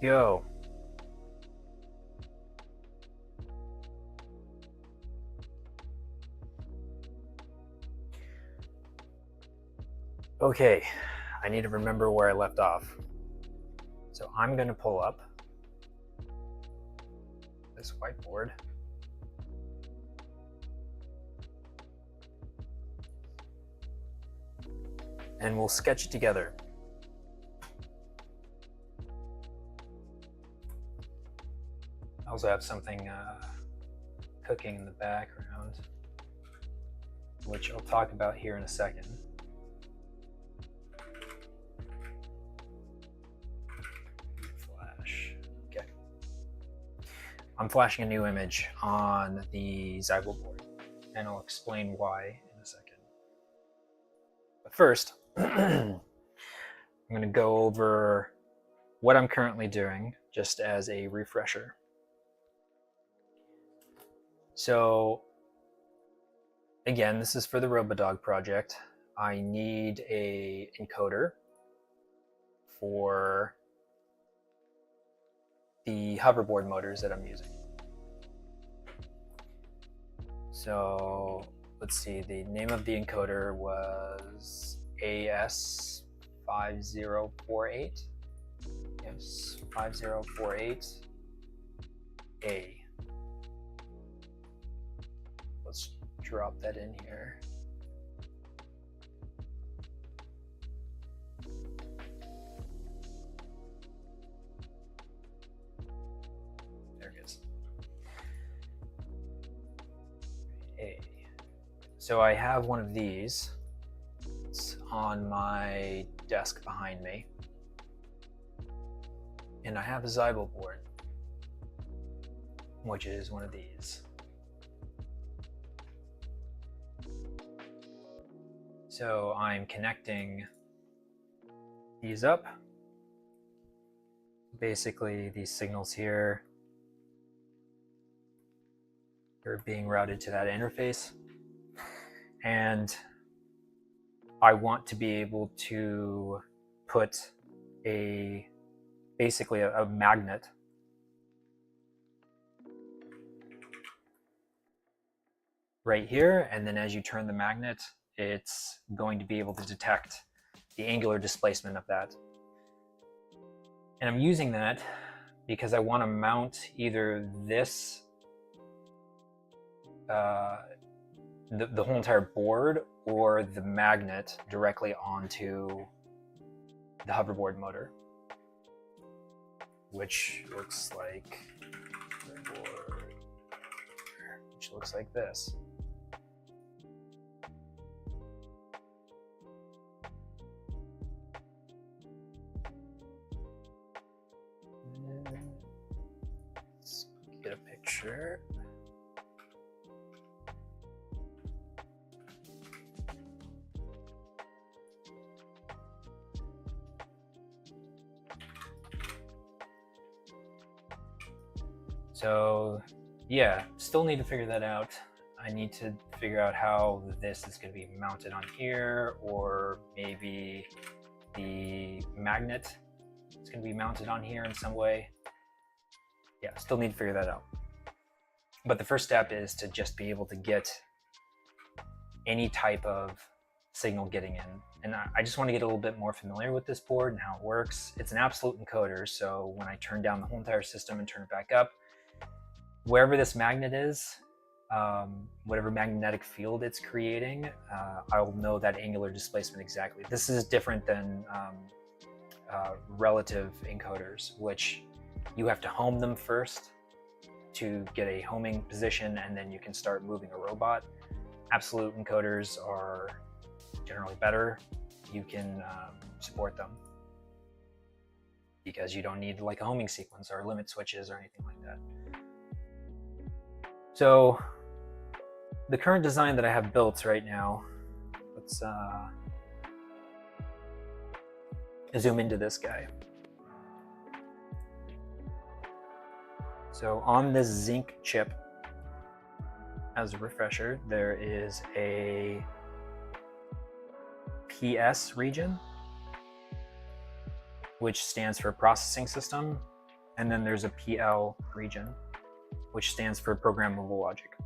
Yo. Okay, I need to remember where I left off. So I'm going to pull up this whiteboard. And we'll sketch it together. I also have something cooking in the background, which I'll talk about here in a second. Flash. Okay. I'm flashing a new image on the Zyble board, and I'll explain why in a second. But first, I'm going to go over what I'm currently doing just as a refresher. So again, this is for the RoboDog project. I need a encoder for the hoverboard motors that I'm using. So let's see, the name of the encoder was AS5048. Yes, 5048A. Let's drop that in here. There it is. A. So I have one of these. It's on my desk behind me. And I have a Zyble board, which is one of these. So I'm connecting these up. Basically, these signals here are being routed to that interface. And I want to be able to put basically a magnet right here, and then as you turn the magnet, it's going to be able to detect the angular displacement of that. And I'm using that because I want to mount either this, the whole entire board, or the magnet directly onto the hoverboard motor, which looks like this. Let's get a picture. So yeah, still need to figure that out. I need to figure out how this is going to be mounted on here, or maybe the magnet is going to be mounted on here in some way. Yeah, still need to figure that out. But the first step is to just be able to get any type of signal getting in. And I just want to get a little bit more familiar with this board and how it works. It's an absolute encoder, so when I turn down the whole entire system and turn it back up, wherever this magnet is, whatever magnetic field it's creating, I'll know that angular displacement exactly. This is different than relative encoders, which you have to home them first to get a homing position, and then you can start moving a robot. Absolute encoders are generally better. You can support them because you don't need like a homing sequence or limit switches or anything like that. So the current design that I have built right now, let's zoom into this guy. So on this zinc chip, as a refresher, there is a PS region, which stands for processing system, and then there's a PL region, which stands for programmable logic.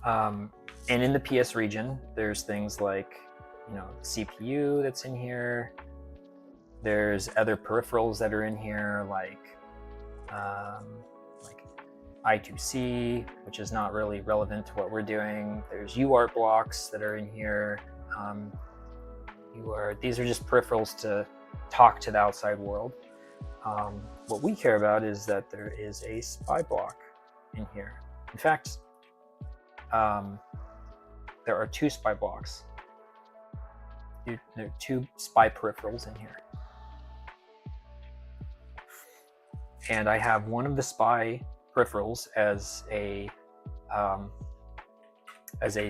And in the PS region, there's things like, you know, CPU that's in here. There's other peripherals that are in here, like I2C, which is not really relevant to what we're doing. There's UART blocks that are in here. These are just peripherals to talk to the outside world. What we care about is that there is a SPI block in here. In fact, there are 2 SPI blocks. There are 2 SPI peripherals in here. And I have one of the SPI peripherals as a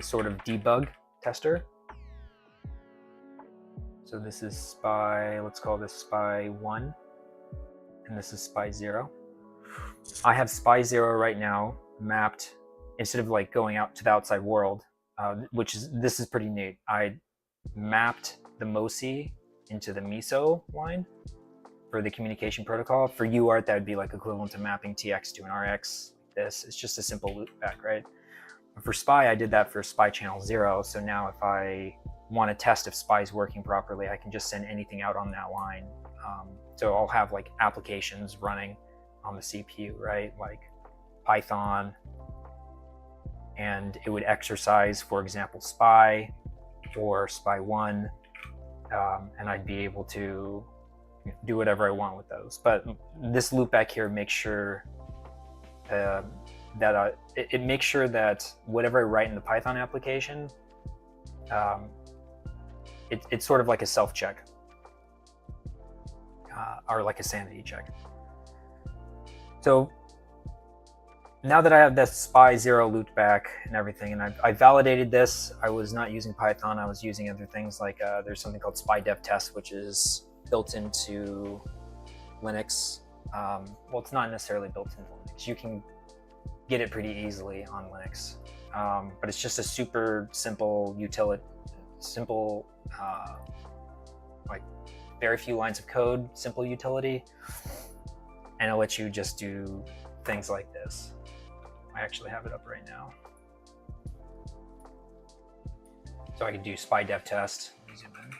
sort of debug tester. So this is SPI, let's call this SPI 1, and this is SPI 0. I have SPI 0 right now mapped, instead of like going out to the outside world, this is pretty neat. I mapped the MOSI into the MISO line for the communication protocol. For UART, that would be like equivalent to mapping TX to an RX. It's just a simple loopback, right? For SPI, I did that for SPI channel 0. So now if I want to test if SPI is working properly, I can just send anything out on that line. So I'll have like applications running on the CPU, right? Like Python, and it would exercise, for example, SPI or SPI 1, and I'd be able to do whatever I want with those. But this loopback here makes sure it makes sure that whatever I write in the Python application, it's sort of like a self-check, or like a sanity check. So now that I have that SPI 0 looped back and everything, and I validated this, I was not using Python, I was using other things like there's something called SPI dev test, which is built into Linux. Well, it's not necessarily built into Linux. You can get it pretty easily on Linux, but it's just a super simple utility, like very few lines of code, simple utility, and it'll let you just do things like this. I actually have it up right now. So I can do SPI dev test. Zoom in.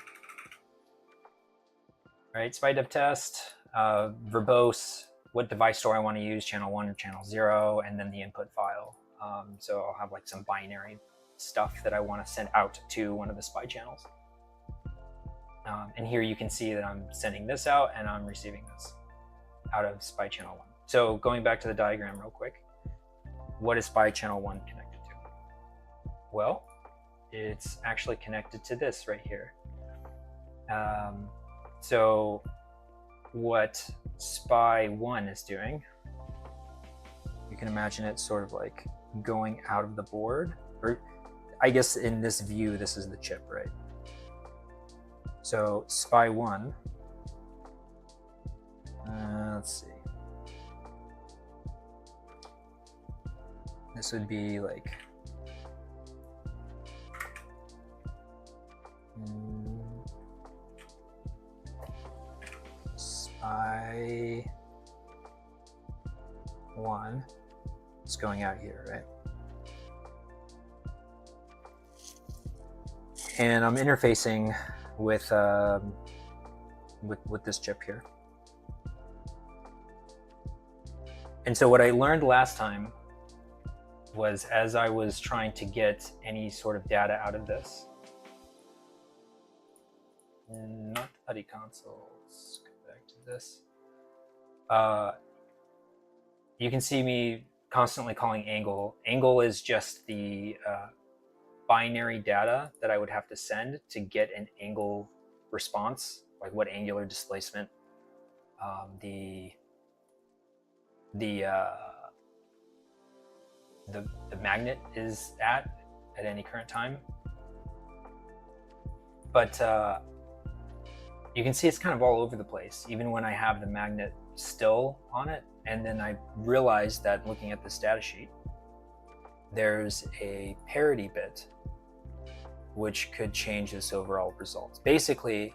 Right, SPI dev test, verbose, what device store I want to use, channel 1 or channel 0, and then the input file. So I'll have like some binary stuff that I want to send out to one of the SPI channels. And here you can see that I'm sending this out and I'm receiving this out of SPI channel 1. So going back to the diagram real quick, what is SPI channel 1 connected to? Well, it's actually connected to this right here. So what SPI 1 is doing, you can imagine it sort of like going out of the board, or I guess in this view, this is the chip, right? So SPI 1, let's see. This would be like, SPI 1 is going out here, right? And I'm interfacing with this chip here. And so what I learned last time was, as I was trying to get any sort of data out of this, not PuTTY console, let's go back to this. You can see me constantly calling angle. Angle is just the binary data that I would have to send to get an angle response, like what angular displacement the magnet is at any current time. But you can see it's kind of all over the place, even when I have the magnet still on it. And then I realized that looking at this data sheet, there's a parity bit which could change this overall results. Basically,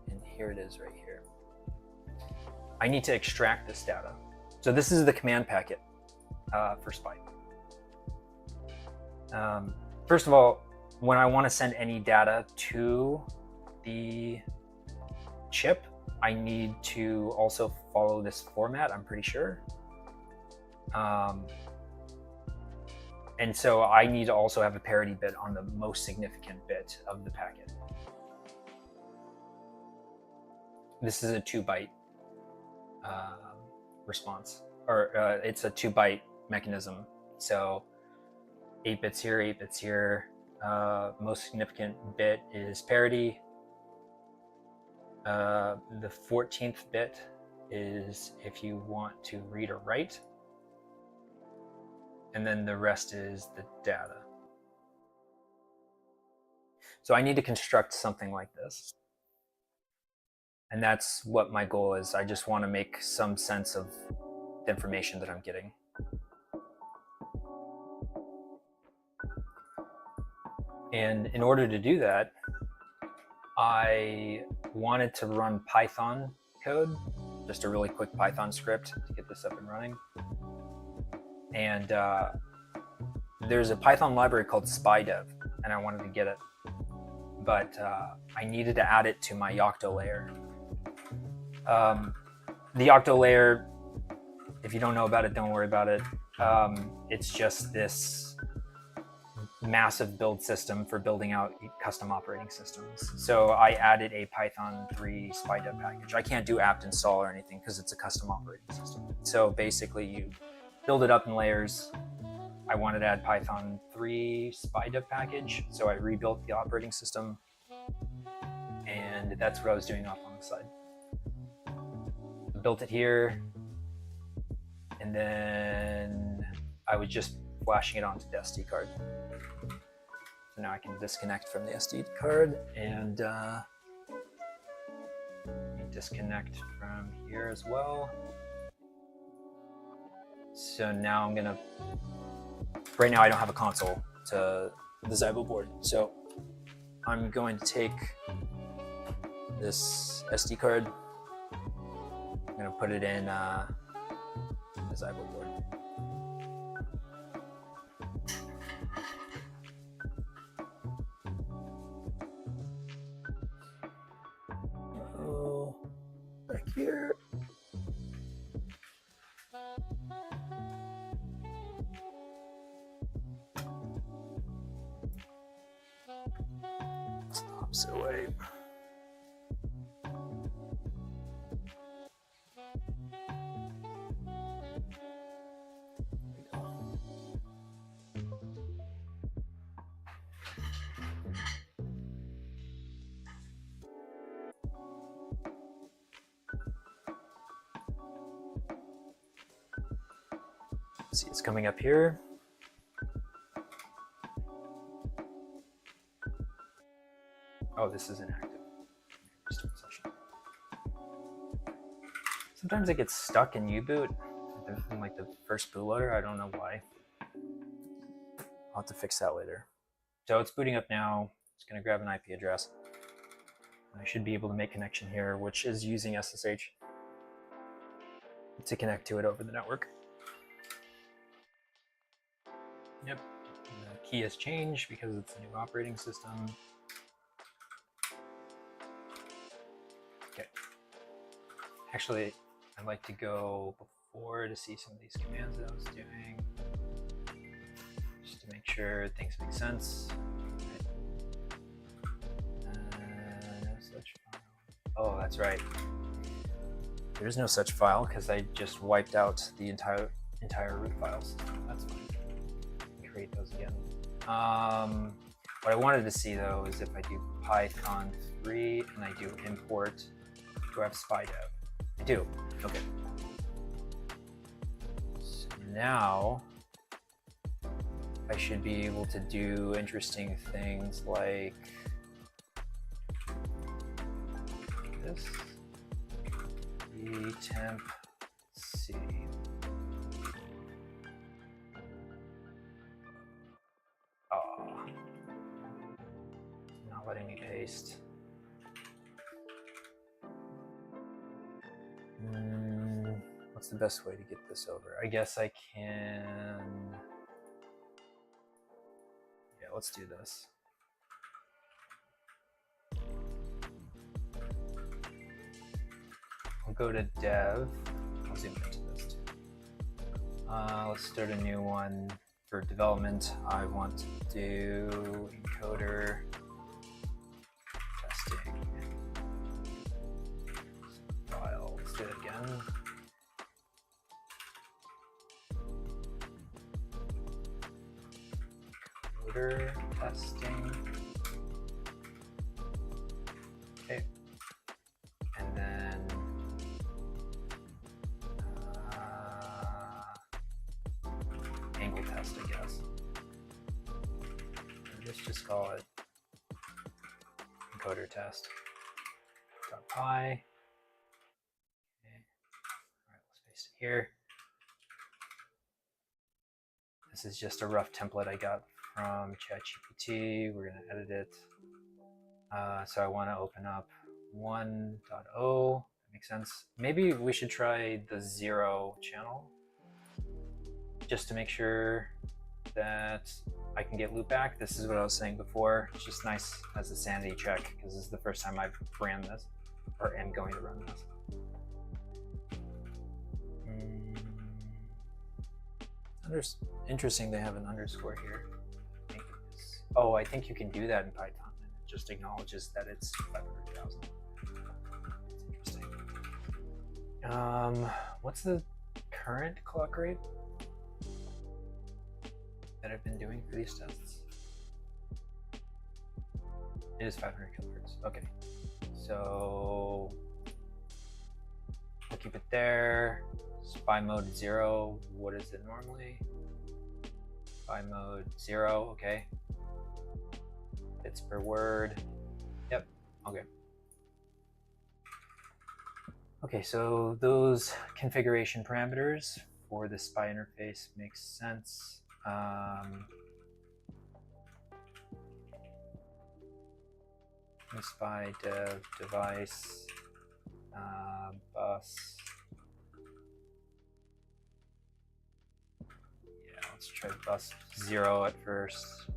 and here it is right here. I need to extract this data. So this is the command packet for SPI. First of all, when I want to send any data to the chip, I need to also follow this format, I'm pretty sure. And so I need to also have a parity bit on the most significant bit of the packet. This is a 2-byte response, or it's a 2-byte mechanism. So 8 bits here, 8 bits here. Most significant bit is parity. The 14th bit is if you want to read or write. And then the rest is the data. So I need to construct something like this. And that's what my goal is. I just want to make some sense of the information that I'm getting. And in order to do that, I wanted to run Python code, just a really quick Python script to get this up and running. And there's a Python library called SpyDev, and I wanted to get it, but I needed to add it to my Yocto layer. The Yocto layer, if you don't know about it, don't worry about it. It's just this massive build system for building out custom operating systems. So I added a Python 3 SpyDev package. I can't do apt install or anything because it's a custom operating system. So basically you build it up in layers. I wanted to add Python 3 SpyDev package, so I rebuilt the operating system, and that's what I was doing off on the side. Built it here, and then I was just flashing it onto the SD card. So now I can disconnect from the SD card and disconnect from here as well. So now I'm gonna, right now I don't have a console to the Zybo board. So I'm going to take this SD card, I'm gonna put it in the Zybo board. Oh, back here. Opposite way. See, it's coming up here. Oh, this is inactive. Restart session. Sometimes it gets stuck in U-boot, in like the first bootloader. I don't know why. I'll have to fix that later. So it's booting up now. It's going to grab an IP address. I should be able to make connection here, which is using SSH to connect to it over the network. Yep, the key has changed because it's a new operating system. Okay. Actually, I'd like to go before to see some of these commands that I was doing, just to make sure things make sense. No such file. Oh, that's right. There's no such file because I just wiped out the entire root files. That's fine. Create those again. What I wanted to see though is if I do Python 3 and I do import, do I have SpyDev? I do. Okay. So now I should be able to do interesting things like this. Temp C. Oh, not letting me paste. What's the best way to get this over? I guess I can... Yeah, let's do this. I'll go to dev. I'll zoom into this too. Let's start a new one. For development, I want to do encoder testing. File. Let's do it again. Encoder testing. Okay. And then angle test, I guess. Let's just call it encoder test. .py. Okay. All right, let's paste it here. This is just a rough template I got from ChatGPT. We're going to edit it. So I want to open up 1.0. That makes sense. Maybe we should try the 0 channel just to make sure that I can get loopback. This is what I was saying before. It's just nice as a sanity check because this is the first time I've ran this or am going to run this. Interesting they have an underscore here. Oh, I think you can do that in Python. It just acknowledges that it's 500,000. It's interesting. What's the current clock rate that I've been doing for these tests? It is 500 kilohertz. Okay, so we'll keep it there. Spy mode 0. What is it normally? Spy mode 0. Okay. Bits per word. Yep. Okay. Okay, so those configuration parameters for the spy interface makes sense. Spy dev device bus. Yeah, let's try bus 0 at first.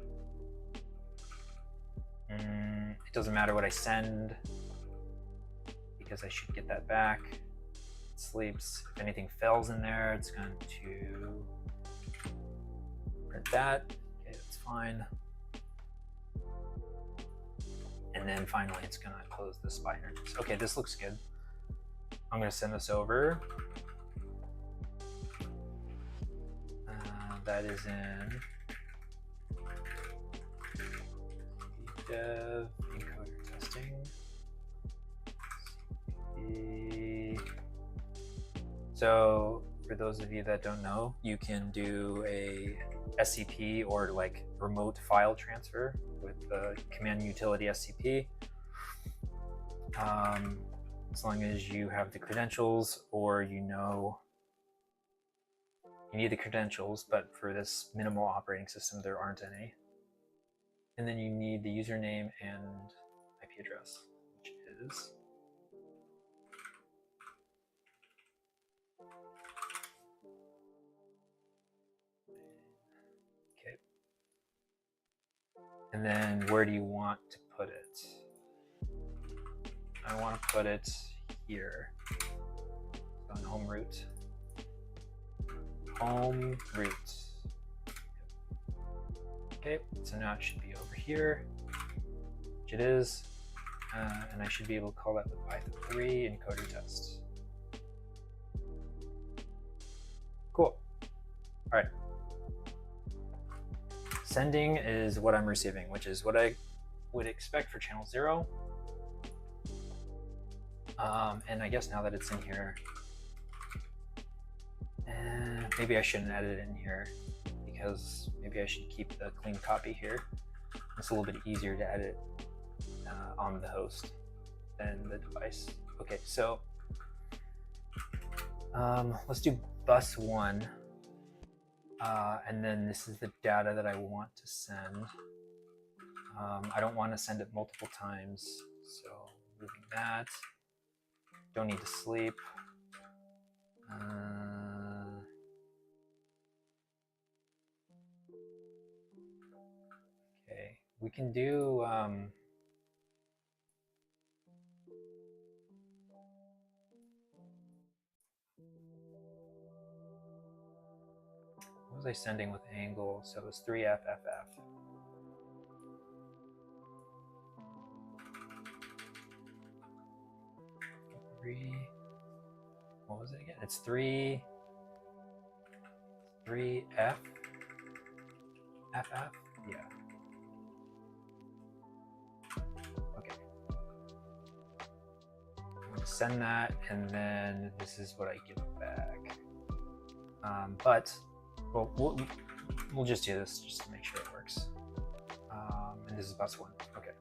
It doesn't matter what I send because I should get that back. It sleeps. If anything fails in there, it's going to print that. Okay, that's fine. And then finally, it's going to close the spy interface. Okay, this looks good. I'm going to send this over. That is in dev encoder testing. So for those of you that don't know, you can do a SCP or like remote file transfer with the command utility SCP. As long as you have the credentials or you know you need the credentials, but for this minimal operating system, there aren't any. And then you need the username and IP address, which is okay. And then where do you want to put it? I want to put it here. So on home root. Home root. Okay, so now it should be over here, which it is, and I should be able to call that with Python 3 encoder test. Cool. All right. Sending is what I'm receiving, which is what I would expect for channel 0. And I guess now that it's in here, maybe I shouldn't edit it in here because maybe I should keep the clean copy here. It's a little bit easier to edit on the host than the device. Okay, so let's do bus 1. And then this is the data that I want to send. I don't want to send it multiple times, so moving that. Don't need to sleep. Okay, we can do what was I sending with angle? So it was 3FFF. 3. What was it again? It's 3F FF? Yeah. Okay. I'm gonna send that, and then this is what I give back. But well, we'll just do this just to make sure it works. And this is bus 1. Okay.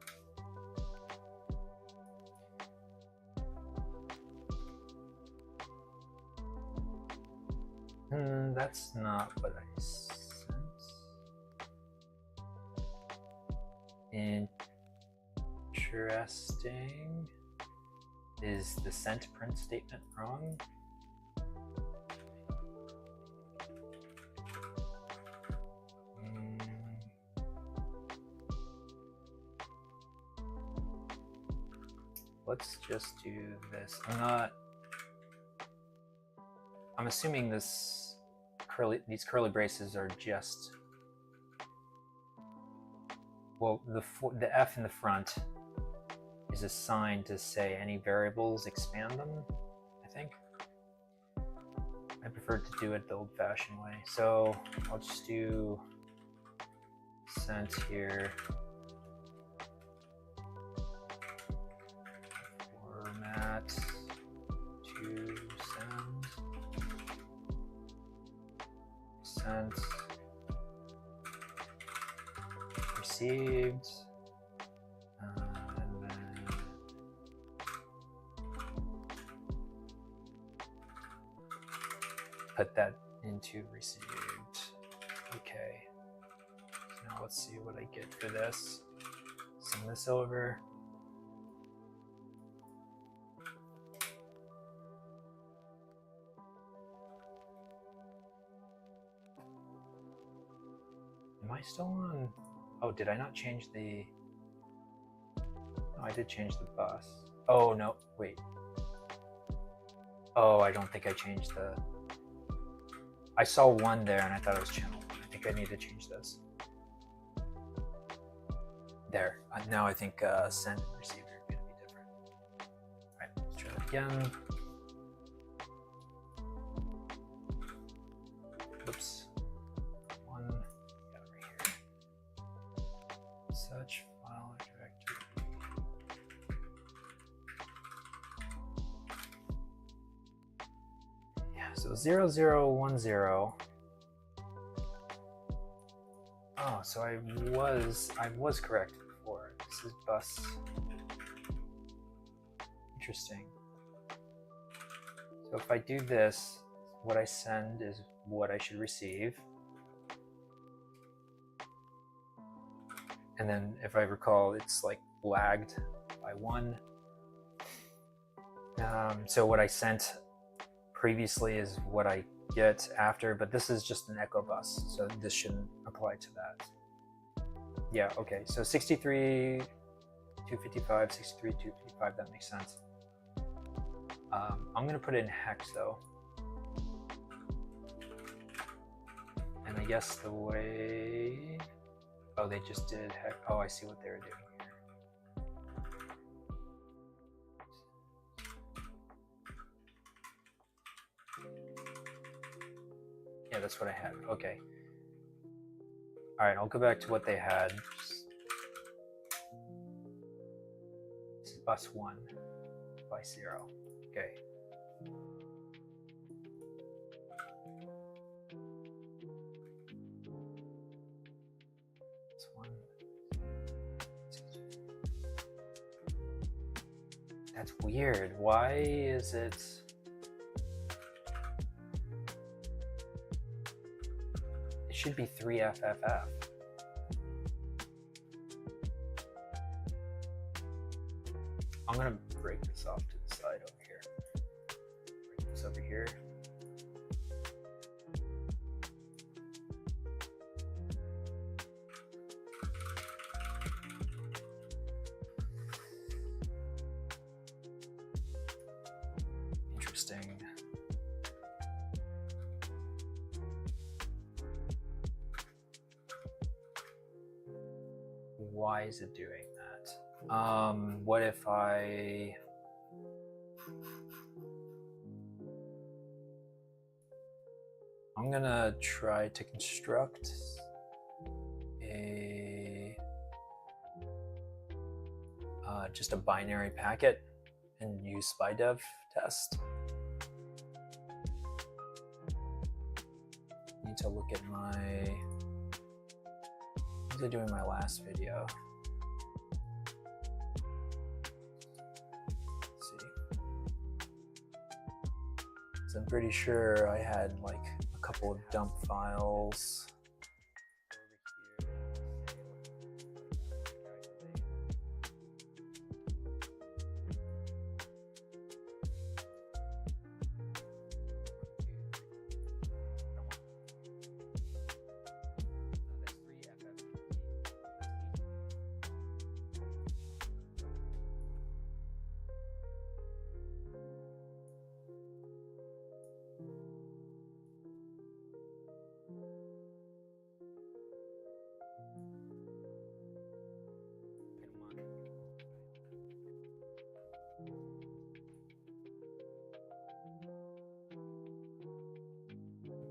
That's not what I sent. Interesting. Is the sent print statement wrong? Let's just do this. I'm assuming these curly braces are just, well, the F in the front is assigned to say any variables, expand them, I think. I prefer to do it the old-fashioned way. So I'll just do sent here. Format to send. Sent. Received. And then put that into received. Okay. So now let's see what I get for this. Send this over. Am I still on? Oh, did I not change the? No, I did change the bus. Oh no, wait. Oh, I don't think I changed the. I saw 1 there and I thought it was channel 1. I think I need to change this. There. Now I think send and receive are going to be different. All right, let's try that again. Oops. 1. Yeah, right here. Such file directory. Yeah, so 0010. Oh, so I was correct before. This is bus. Interesting. So if I do this, what I send is what I should receive. And then if I recall, it's like lagged by 1. So what I sent previously is what I get after, but this is just an echo bus, so this shouldn't apply to that. Yeah, okay, so 63, 255, 63, 255, that makes sense. I'm gonna put it in hex though. And I guess the way, oh, they just did hex. Oh, I see what they were doing here. Yeah, that's what I had. Okay. All right, I'll go back to what they had. This is bus 1 by 0. Okay. This 1. That's weird. Why is it? Should be 3FFF. I'm gonna break this off to the side over here. Break this over here. interesting. Why is it doing that? What if I'm gonna try to construct just a binary packet and use SpyDev test. Need to look at what was I doing in my last video? Let's see. So I'm pretty sure I had like a couple of dump files.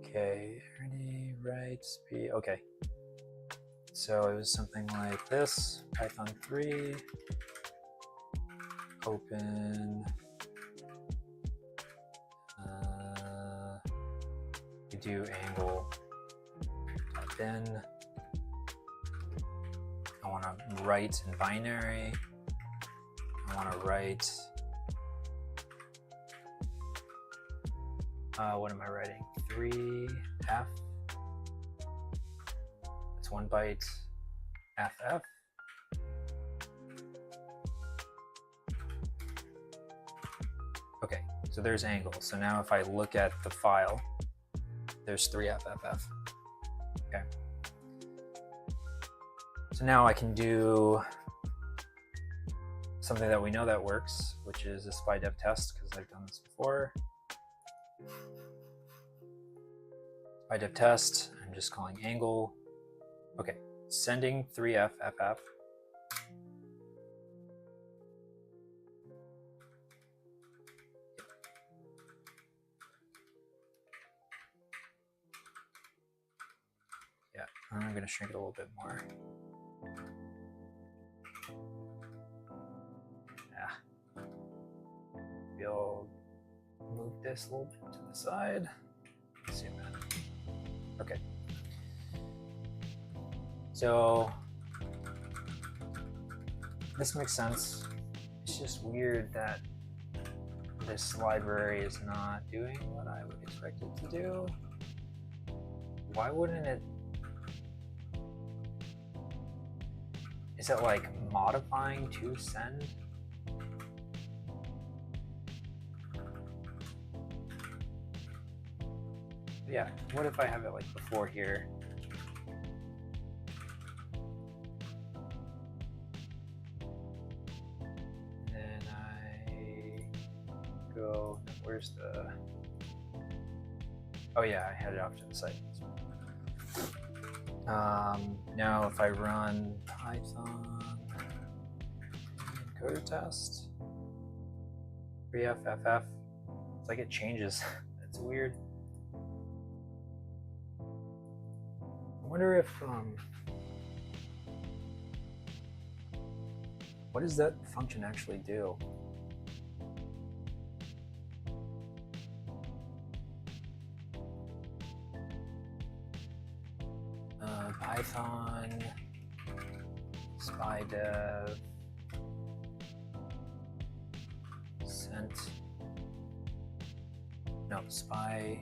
Okay, Ernie, right, speed, okay. So it was something like this, Python 3, open, we do angle, type in, I want to write in binary, I want to write, what am I writing? 3F. It's 1 byte FF. Okay, so there's angle. So now if I look at the file, there's 3FFF. Okay. So now I can do something that we know that works, which is a SpyDev test, because I've done this before. SpyDev test, I'm just calling angle. Okay, sending 3FFF. Yeah, I'm gonna shrink it a little bit more. Yeah. Maybe I'll move this a little bit to the side. Zoom in. Okay. So this makes sense. It's just weird that this library is not doing what I would expect it to do. Why wouldn't it? Is it like modifying to send? Yeah, what if I have it like before here? And then I go, where's the, oh yeah, I had it off to the side. Now if I run Python encoder test, 3FFF, it's like it changes. It's weird. I wonder if, what does that function actually do? Python, SpyDev, sent, no, spy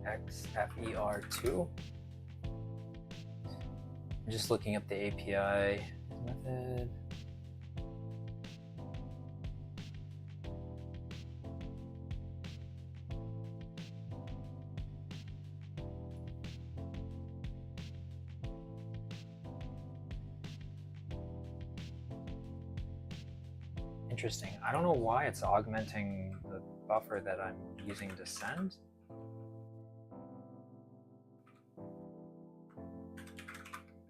xfer2. I'm just looking up the API method. Interesting. I don't know why it's augmenting the buffer that I'm using to send.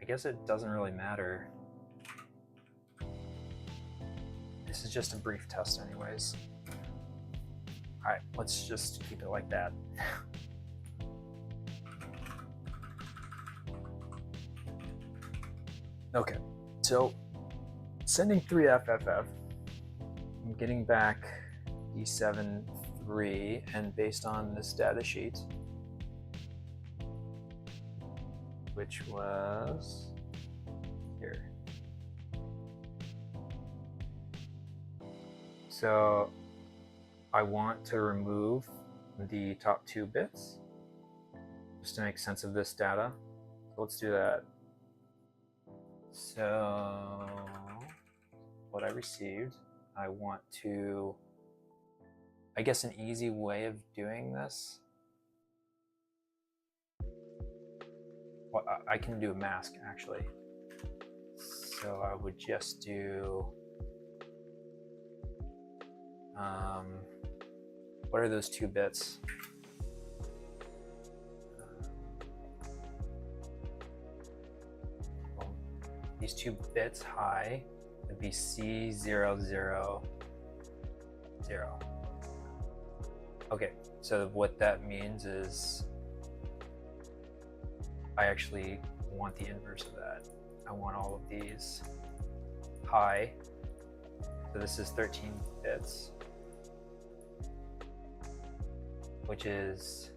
I guess it doesn't really matter. This is just a brief test anyways. All right, let's just keep it like that. Okay, so sending 3FFF, I'm getting back D7 3, and based on this data sheet, which was here. So I want to remove the top 2 bits just to make sense of this data. So let's do that. So what I received, I want to, I guess an easy way of doing this, well, I can do a mask actually. So I would just do, what are those 2 bits? These 2 bits high would be C000. Okay, so what that means is I actually want the inverse of that. I want all of these high. So this is 13 bits, which is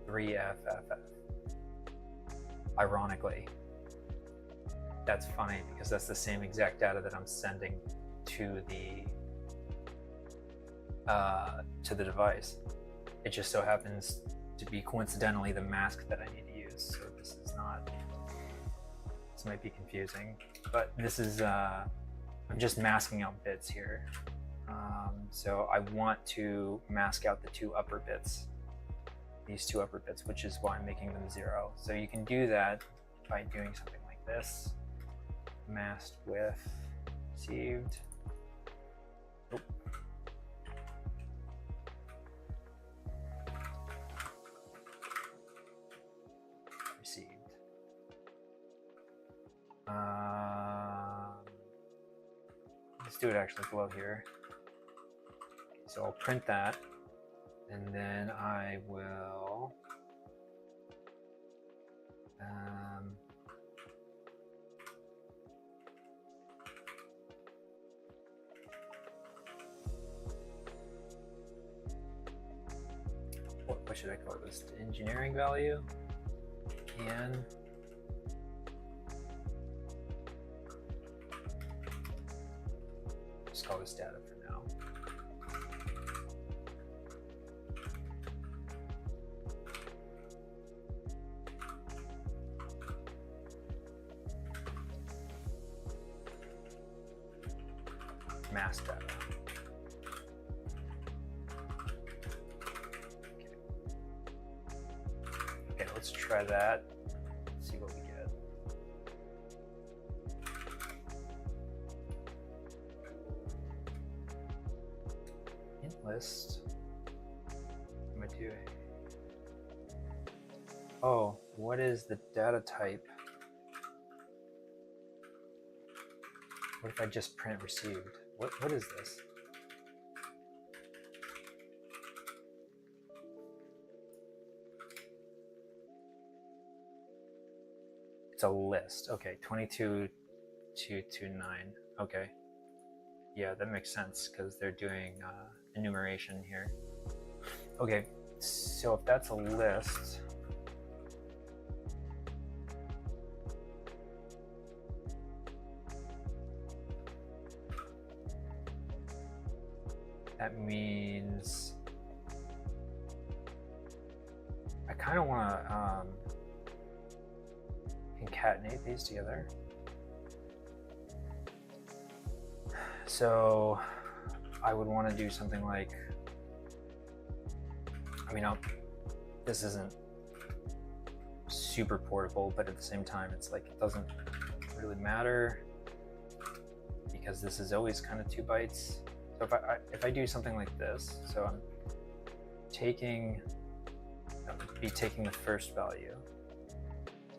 3FFF. Ironically, that's funny because that's the same exact data that I'm sending to the device. It just so happens to be coincidentally the mask that I need to use. So this is not, this might be confusing, but this is, I'm just masking out bits here. So I want to mask out the 2 upper bits, these 2 upper bits, which is why I'm making them 0. So you can do that by doing something like this. Masked with received. Oh. Received. Let's do it actually below here. So I'll print that, and then I will what should I call this? The engineering value? And just call this data for now. Mass data. Okay, let's try that. See what we get. Int list. What am I doing? Oh, what is the data type? What if I just print received? What is this? It's a list. Okay, 22229. Okay. Yeah, that makes sense because they're doing enumeration here. Okay, so if that's a list, that means I kind of want to concatenate these together. So I would want to do something like, I mean, this isn't super portable, but at the same time, it's like, it doesn't really matter because this is always kind of 2 bytes. So if I do something like this, so I'm taking, be taking the first value,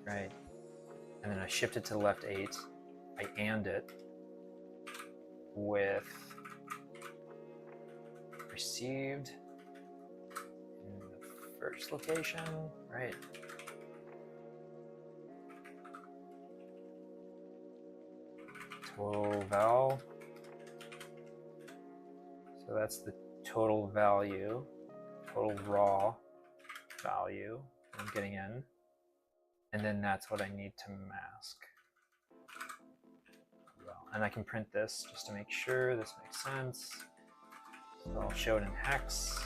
right? And then I shift it to the left 8. I AND it with received in the first location, right? Total val. So that's the total value, total raw value I'm getting in. And then that's what I need to mask. And I can print this just to make sure this makes sense. So I'll show it in hex.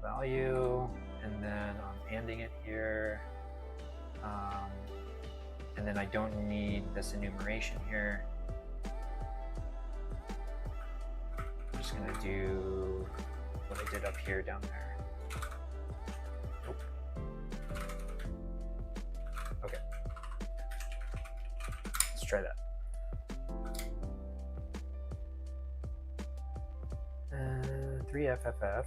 Value, and then I'm ANDing it here. And then I don't need this enumeration here. I'm just gonna do what I did up here down there. Nope. Okay. Let's try that. 3FFF,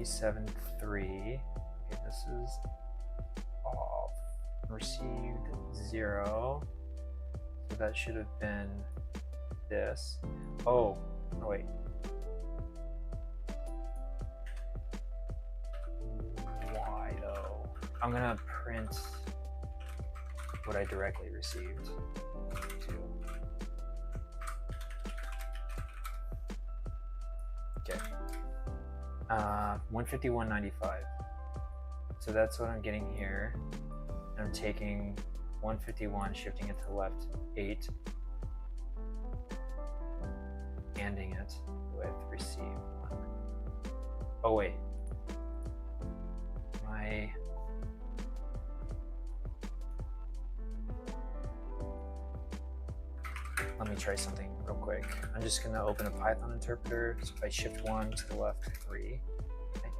E73. Okay, this is off. Received 0. So that should have been this. Oh, wait. Why though? I'm gonna print what I directly received too. Okay. 151.95. So that's what I'm getting here. I'm taking 151, shifting it to the left 8, ANDing it with receive 1. Oh wait, let me try something real quick. I'm just gonna open a Python interpreter. So if I shift 1 to the left 3,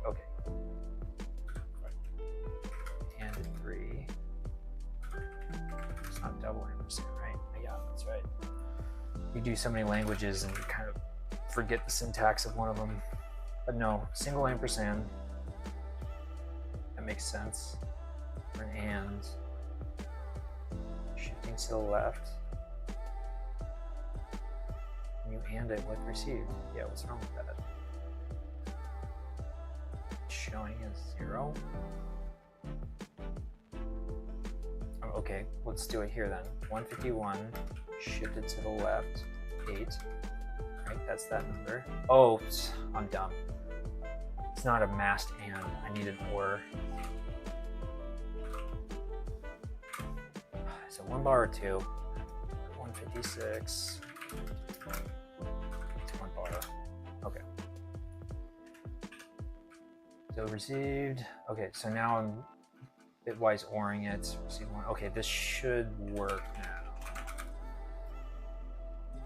okay. And 3. It's not double ampersand, right? Yeah, that's right. You do so many languages and you kind of forget the syntax of one of them. But no, single ampersand. That makes sense. For an and. Shifting to the left. And you AND it with received. Yeah, what's wrong with that? Showing as 0. Okay, let's do it here then. 151, shifted to the left, 8. Right, that's that number. Oh, I'm dumb. It's not a masked AND. I need an OR. Is it 1 bar or 2? 156. It's 1 bar. Okay. So received. Okay, so now I'm bitwise ORing it. Receive 1. Okay, this should work now.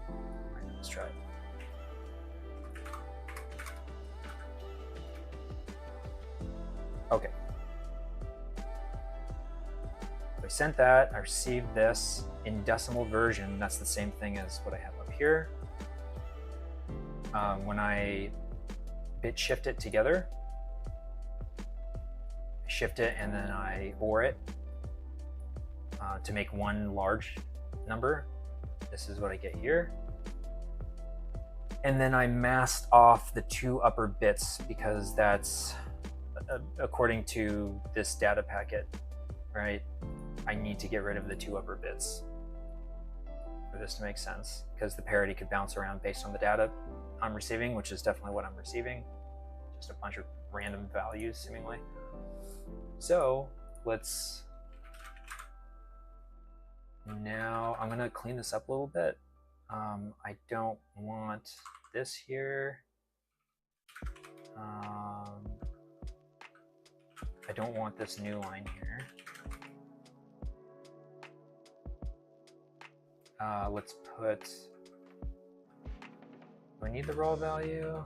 Alright, let's try it. Okay. So I sent that, I received this in decimal version. That's the same thing as what I have up here. When I bit shift it together, shift it and then I OR it to make one large number. This is what I get here. And then I masked off the 2 upper bits because that's according to this data packet, right? I need to get rid of the 2 upper bits for this to make sense, because the parity could bounce around based on the data I'm receiving, which is definitely what I'm receiving. Just a bunch of random values, seemingly. So let's, now I'm gonna clean this up a little bit. I don't want this here. I don't want this new line here. Let's put, do I need the raw value?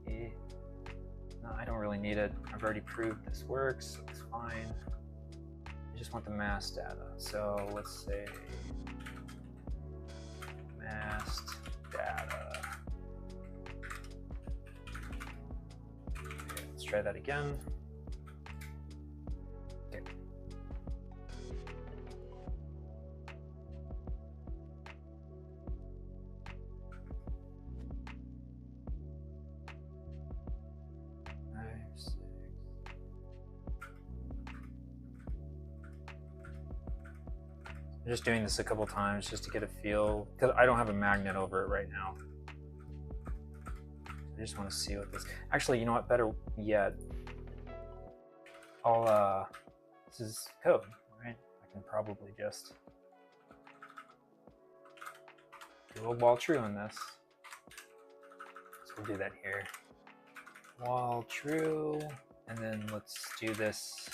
No, I don't really need it. I've already proved this works, so it's fine. I just want the mass data. So let's say try that again. Okay. Nice. I'm just doing this a couple times just to get a feel, because I don't have a magnet over it right now. I just want to see what this, actually, you know what, better yet, this is code, right? I can probably just do a while true on this. So we'll do that here. While true, and then let's do this,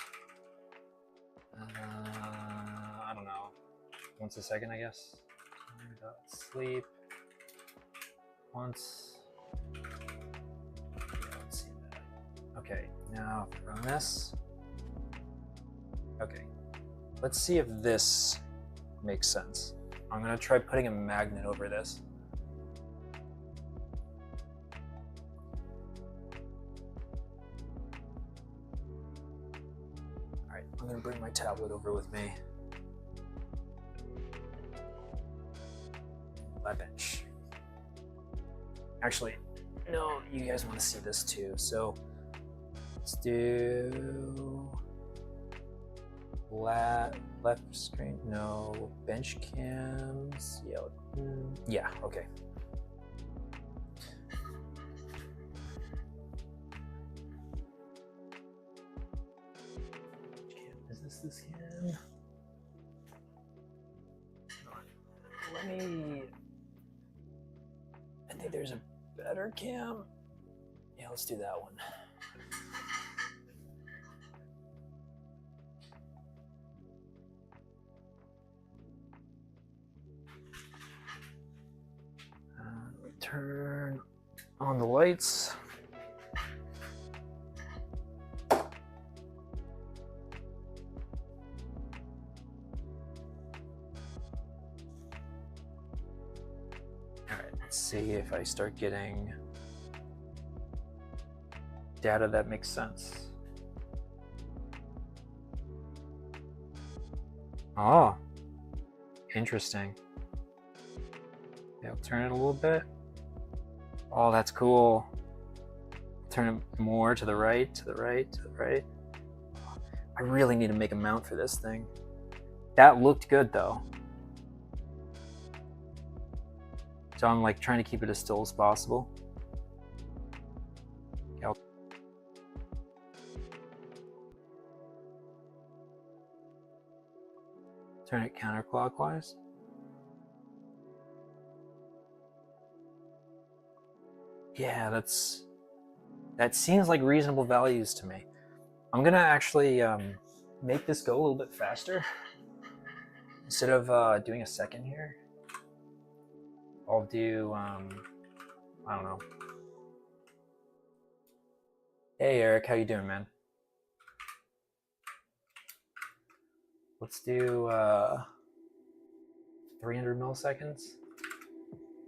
I don't know, once a second, I guess. Sleep once. Let's see that. Okay, now run this. Okay, let's see if this makes sense. I'm gonna try putting a magnet over this. All right, I'm gonna bring my tablet over with me. 11. Actually, no, you guys want to see this too. So let's do left screen. No, bench cams. Yeah, okay. Is this cam? Let me. I think there's a better cam. Yeah, let's do that one. Turn on the lights. All right, let's see if I start getting data that makes sense. Oh, interesting. Yeah, I'll turn it a little bit. Oh, that's cool. Turn it more to the right, to the right, to the right. I really need to make a mount for this thing. That looked good though. So I'm like trying to keep it as still as possible. Yep. Turn it counterclockwise. Yeah, that seems like reasonable values to me. I'm gonna actually make this go a little bit faster. Instead of doing a second here, I'll do, I don't know. Hey Eric, how you doing, man? Let's do 300 milliseconds.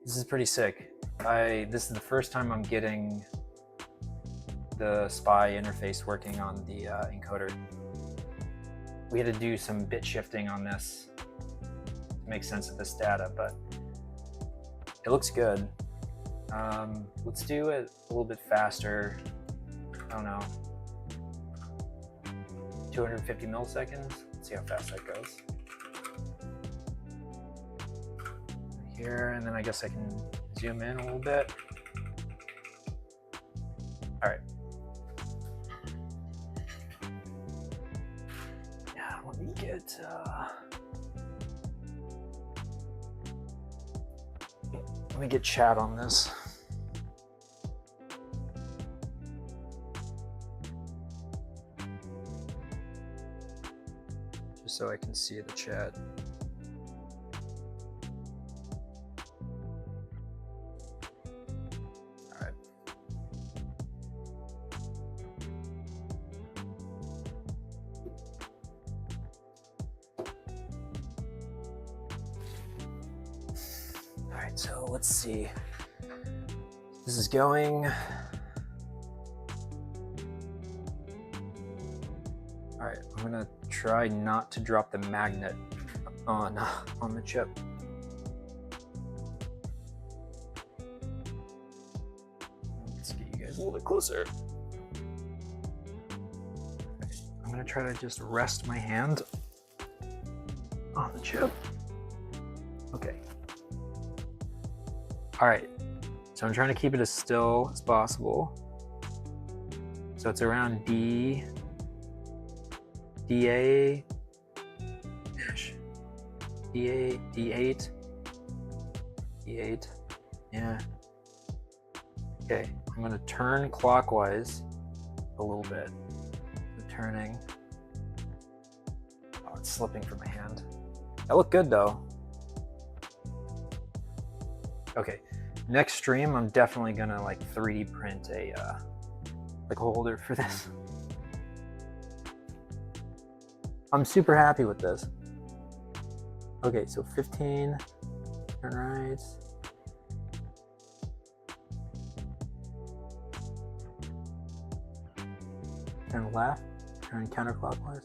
This is pretty sick. This is the first time I'm getting the SPI interface working on the encoder. We had to do some bit shifting on this to make sense of this data, but it looks good. Let's do it a little bit faster. I don't know, 250 milliseconds. Let's see how fast that goes. Here, and then I guess I can zoom in a little bit. All right. Yeah, let me get chat on this. Just so I can see the chat. So let's see. This is going. All right, I'm gonna try not to drop the magnet on the chip. Let's get you guys a little bit closer. Okay, I'm gonna try to just rest my hand on the chip. Okay. All right, so I'm trying to keep it as still as possible. So it's around D8, yeah. Okay, I'm gonna turn clockwise a little bit. Turning. Oh, it's slipping from my hand. That looked good though. Okay, next stream I'm definitely gonna like 3D print a like holder for this. I'm super happy with this. Okay, so 15, turn right. Turn left, turn counterclockwise.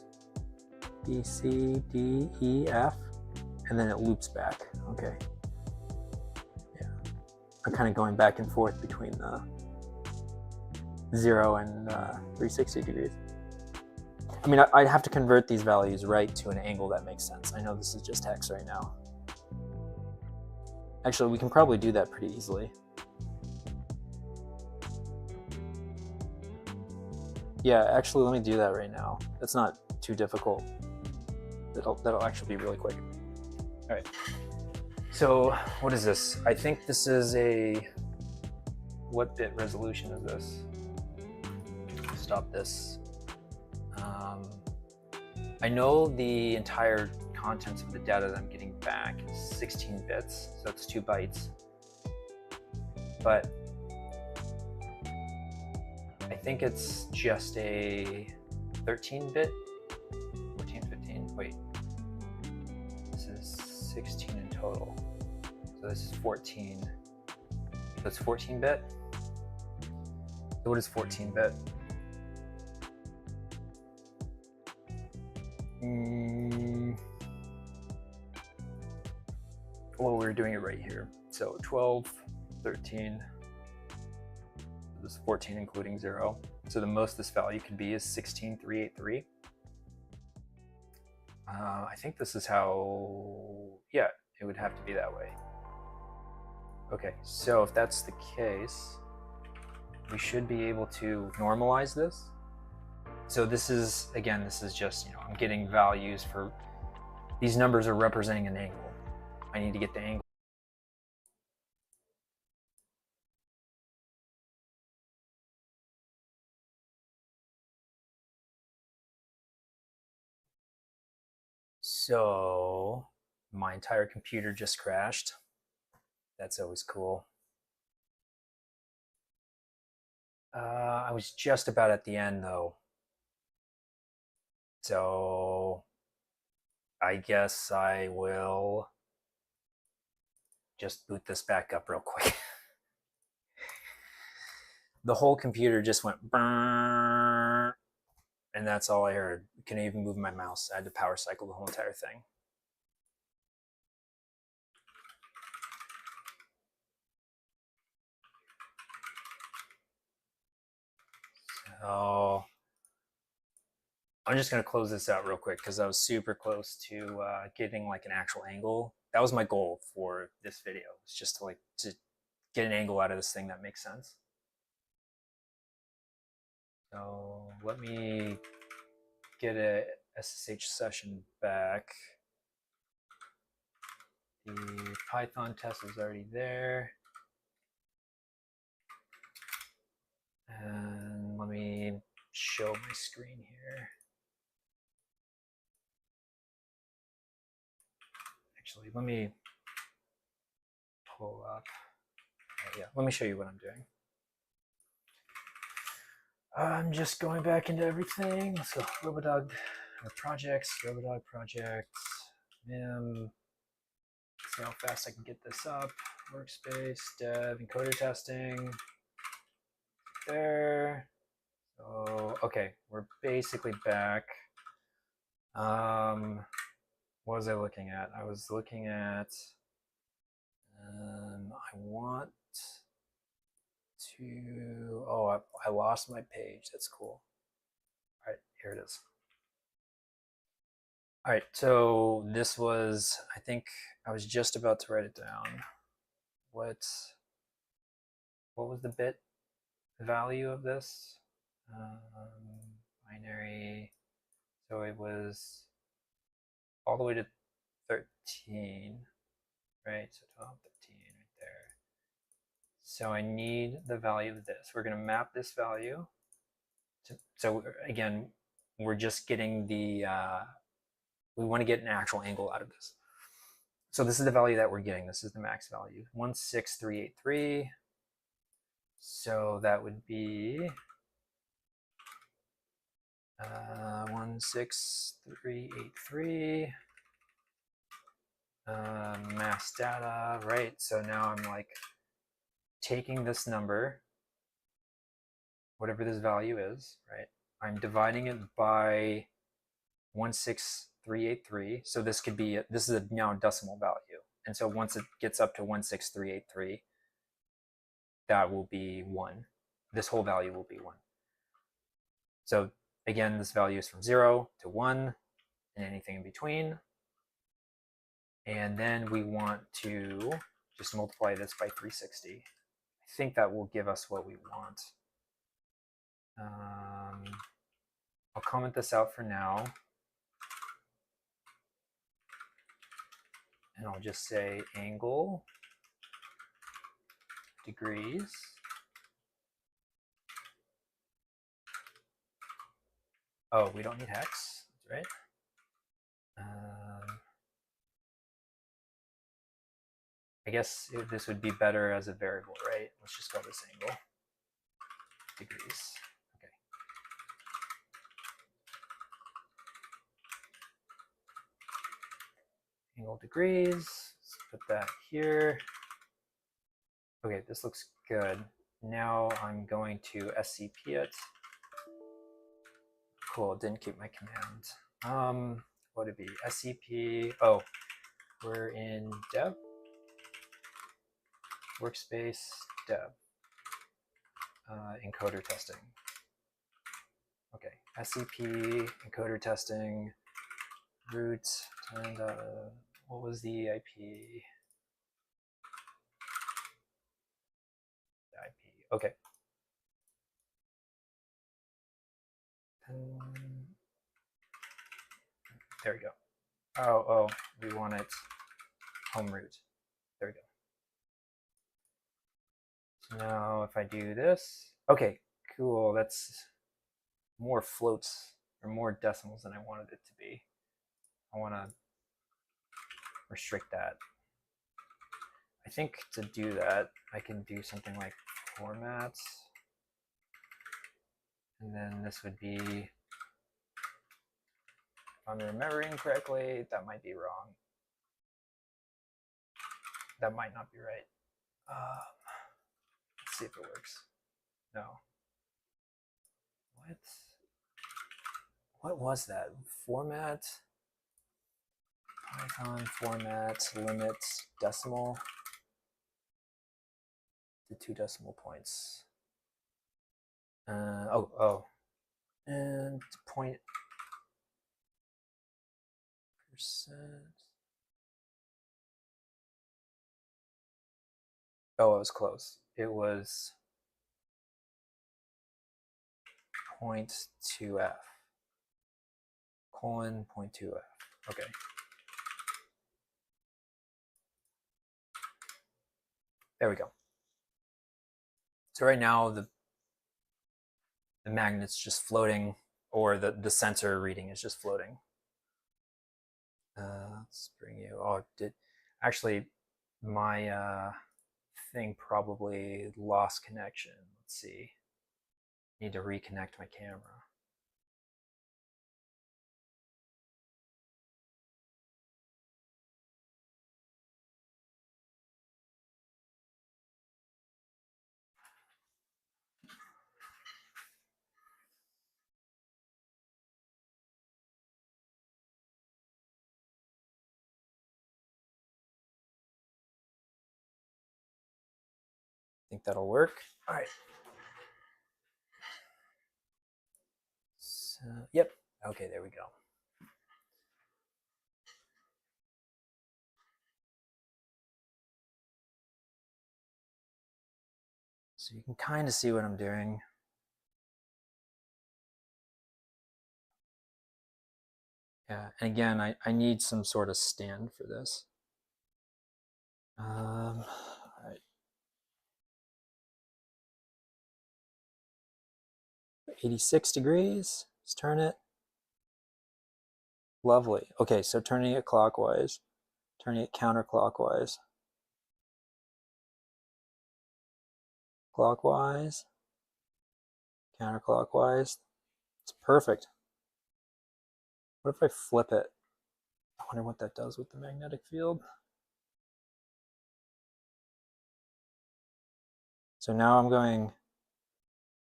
B, C, D, E, F, and then it loops back. Okay. Yeah. I'm kind of going back and forth between the 0 and 360 degrees. I mean, I'd have to convert these values right to an angle that makes sense. I know this is just hex right now. Actually, we can probably do that pretty easily. Yeah, actually, let me do that right now. That's not too difficult. That'll actually be really quick. All right. So what is this? I think this is a, what bit resolution is this? Stop this. I know the entire contents of the data that I'm getting back is 16 bits, so that's 2 bytes. But I think it's just a 13-bit, 14, 15, wait. This is 16 in total. So this is 14. So it's 14-bit. So what is 14-bit? Well, we're doing it right here. So 12, 13, this is 14 including 0. So the most this value could be is 16,383. I think this is how, yeah, it would have to be that way. Okay, so if that's the case, we should be able to normalize this. So this is, again, this is just, you know, I'm getting values for, these numbers are representing an angle. I need to get the angle. So my entire computer just crashed. That's always cool. I was just about at the end though. So I guess I will just boot this back up real quick. The whole computer just went brrrr, and that's all I heard. Couldn't even move my mouse. I had to power cycle the whole entire thing. So I'm just gonna close this out real quick because I was super close to getting like an actual angle. That was my goal for this video. It's just to get an angle out of this thing that makes sense. So let me get a SSH session back. The Python test is already there. And let me show my screen here. Actually, let me pull up. Oh, yeah, let me show you what I'm doing. I'm just going back into everything. Let's go. RoboDog projects, RoboDog projects, vim. See how fast I can get this up. Workspace, dev, encoder testing. There. So, okay, we're basically back. What was I looking at? I was looking at, I want to, oh, I lost my page. That's cool. All right, here it is. All right, so this was, I think I was just about to write it down. What was the bit value of this? Binary, so it was all the way to 13, right? So 12, 13 right there. So I need the value of this. We're going to map this value. So again, we're just getting the, we want to get an actual angle out of this. So this is the value that we're getting. This is the max value, 16383. So that would be 16383. Mass data, right? So now I'm like taking this number, whatever this value is, right? I'm dividing it by 16383. So this could be, this is a now decimal value. And so once it gets up to 16383, that will be 1. This whole value will be 1. So again, this value is from 0 to 1 and anything in between. And then we want to just multiply this by 360. I think that will give us what we want. I'll comment this out for now. And I'll just say angle degrees. Oh, we don't need hex, right? I guess this would be better as a variable, right? Let's just call this angle degrees. Okay. Angle degrees. Let's put that here. Okay, this looks good. Now I'm going to SCP it. Cool, didn't keep my command. What would it be? SCP, oh, we're in dev, workspace, dev, encoder testing. Okay, SCP, encoder testing, root, and what was the IP? The IP, okay. There we go. Oh, we want it home root. There we go. So now if I do this, okay, cool. That's more floats or more decimals than I wanted it to be. I want to restrict that. I think to do that, I can do something like formats. And then this would be, if I'm remembering correctly, that might be wrong. That might not be right. Let's see if it works. No. What was that? Format, Python format, limit, decimal to 2 decimal points. And point percent. Oh, it was close. It was 0.2f colon 0.2f. Okay. There we go. So right now the magnet's just floating, or the sensor reading is just floating. Let's bring you. Oh, actually my thing probably lost connection. Let's see. Need to reconnect my camera. think that'll work. All right. So, yep. Okay, there we go. So you can kind of see what I'm doing. Yeah, and again, I need some sort of stand for this. All right. 86 degrees. Let's turn it. Lovely. Okay, so turning it clockwise, turning it counterclockwise. Clockwise, counterclockwise. It's perfect. What if I flip it? I wonder what that does with the magnetic field. So now I'm going,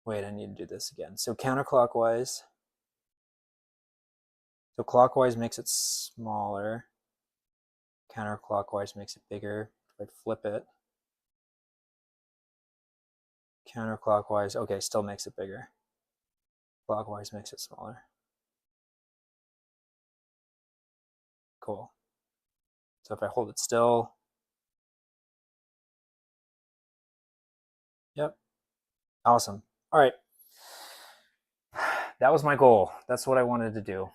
wait, I need to do this again. So counterclockwise. So clockwise makes it smaller. Counterclockwise makes it bigger. If I flip it, counterclockwise, okay, still makes it bigger. Clockwise makes it smaller. Cool. So if I hold it still, yep, awesome. All right, that was my goal. That's what I wanted to do.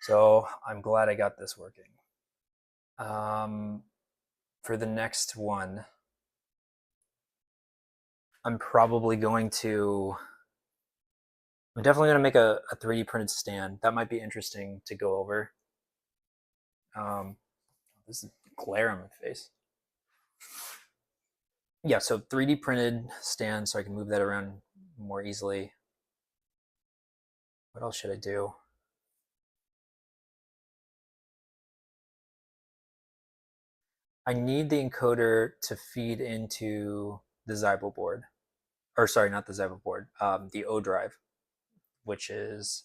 So I'm glad I got this working. For the next one, I'm definitely going to make a 3D printed stand. That might be interesting to go over. This is glare on my face. Yeah, so 3D printed stand so I can move that around more easily. What else should I do? I need the encoder to feed into the Zybo board. Or sorry, not the Zybo board, the O drive, which is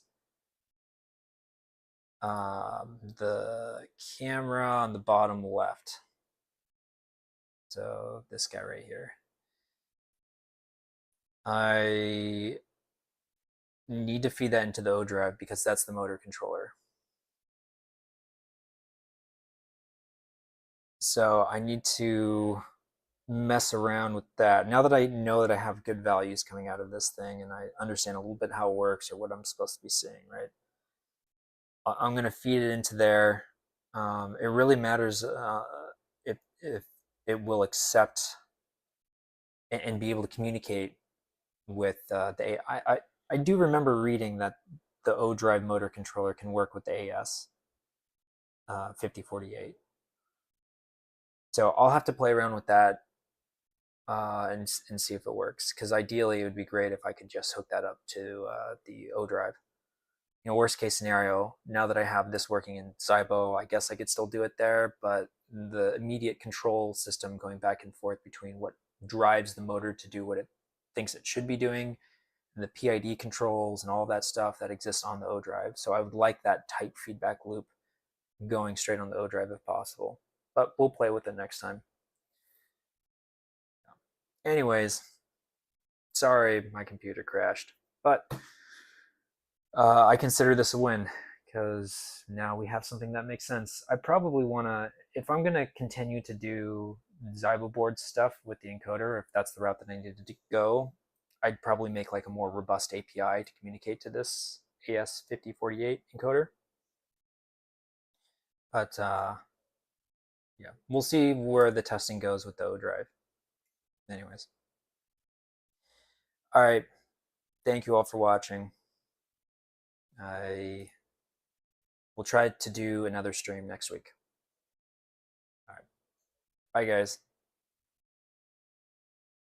the camera on the bottom left. So this guy right here. I need to feed that into the O drive because that's the motor controller. So I need to mess around with that. Now that I know that I have good values coming out of this thing and I understand a little bit how it works or what I'm supposed to be seeing, right? I'm going to feed it into there. It really matters if it will accept and be able to communicate with the AI. I do remember reading that the O drive motor controller can work with the AS 5048. So I'll have to play around with that and see if it works. Because ideally, it would be great if I could just hook that up to the O drive. You know, worst case scenario, now that I have this working in Zybo, I guess I could still do it there, but the immediate control system going back and forth between what drives the motor to do what it thinks it should be doing and the PID controls and all that stuff that exists on the O drive. So I would like that type feedback loop going straight on the O drive if possible, but we'll play with it next time. Anyways, sorry my computer crashed, but I consider this a win because now we have something that makes sense. I probably want to, if I'm going to continue to do Zybo board stuff with the encoder, if that's the route that I needed to go, I'd probably make like a more robust API to communicate to this AS5048 encoder. But yeah, we'll see where the testing goes with the O drive. Anyways. All right. Thank you all for watching. I will try to do another stream next week. All right. Bye, guys.